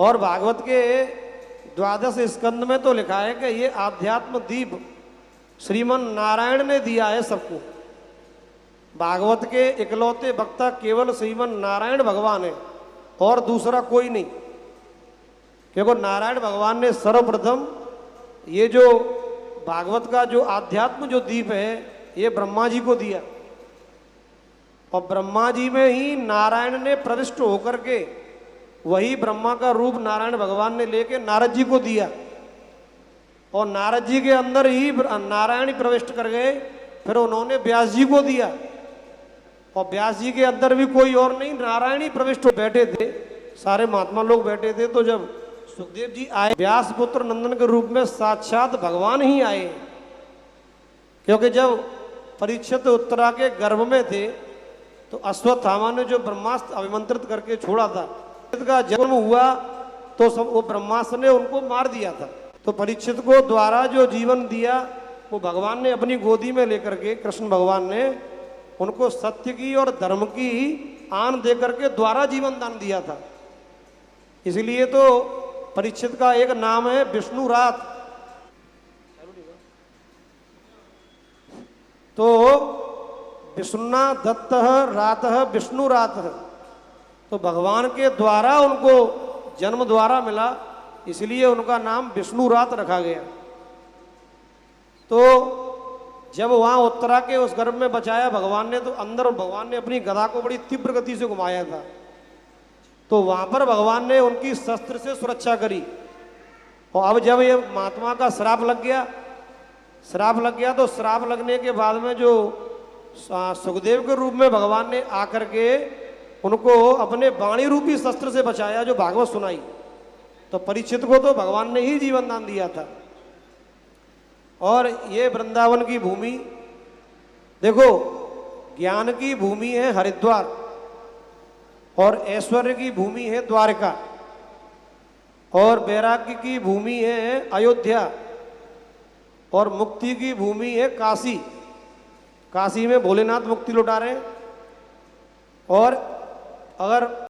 और भागवत के 12 स्कंद में तो लिखा है कि ये आध्यात्म दीप श्रीमन नारायण ने दिया है सबको। भागवत के इकलौते वक्ता केवल श्रीमन नारायण भगवान है और दूसरा कोई नहीं, क्योंकि नारायण भगवान ने सर्वप्रथम ये जो भागवत का जो आध्यात्म जो दीप है ये ब्रह्मा जी को दिया, और ब्रह्मा जी में ही नारायण ने प्रविष्ट होकर के वही ब्रह्मा का रूप नारायण भगवान ने लेके नारद जी को दिया, और नारद जी के अंदर ही नारायण ही प्रविष्ट कर गए। फिर उन्होंने व्यास जी को दिया, और व्यास जी के अंदर भी कोई और नहीं, नारायण ही प्रविष्ट हो बैठे थे, सारे महात्मा लोग बैठे थे। तो जब सुखदेव जी आए व्यास पुत्र नंदन के रूप में साक्षात भगवान ही आए, क्योंकि जब परीक्षित उत्तरा के गर्भ में थे तो अश्वत्थामा ने जो ब्रह्मास्त्र अभिमंत्रित करके छोड़ा था, का जन्म हुआ तो सब वो ब्रह्मास्त्र ने उनको मार दिया था। तो परीक्षित को द्वारा जो जीवन दिया वो भगवान ने अपनी गोदी में लेकर के, कृष्ण भगवान ने उनको सत्य की और धर्म की आन दे करके द्वारा जीवन दान दिया था। इसलिए तो परीक्षित का एक नाम है विष्णु रात। तो विष्णुना दत्त रात विष्णु रात, तो भगवान के द्वारा उनको जन्म द्वारा मिला, इसलिए उनका नाम विष्णु रात रखा गया। तो जब वहां उत्तरा के उस गर्भ में बचाया भगवान ने, तो अंदर भगवान ने अपनी गदा को बड़ी तीव्र गति से घुमाया था, तो वहां पर भगवान ने उनकी शस्त्र से सुरक्षा करी। और अब जब ये महात्मा का श्राप लग गया, तो श्राप लगने के बाद में जो सुखदेव के रूप में भगवान ने आकर के उनको अपने वाणी रूपी शस्त्र से बचाया, जो भागवत सुनाई। तो परीक्षित को तो भगवान ने ही जीवन दान दिया था। और ये वृंदावन की भूमि देखो, ज्ञान की भूमि है हरिद्वार, और ऐश्वर्य की भूमि है द्वारका, और वैराग्य की भूमि है अयोध्या, और मुक्ति की भूमि है काशी। काशी में भोलेनाथ मुक्ति लौटा रहे हैं। और अगर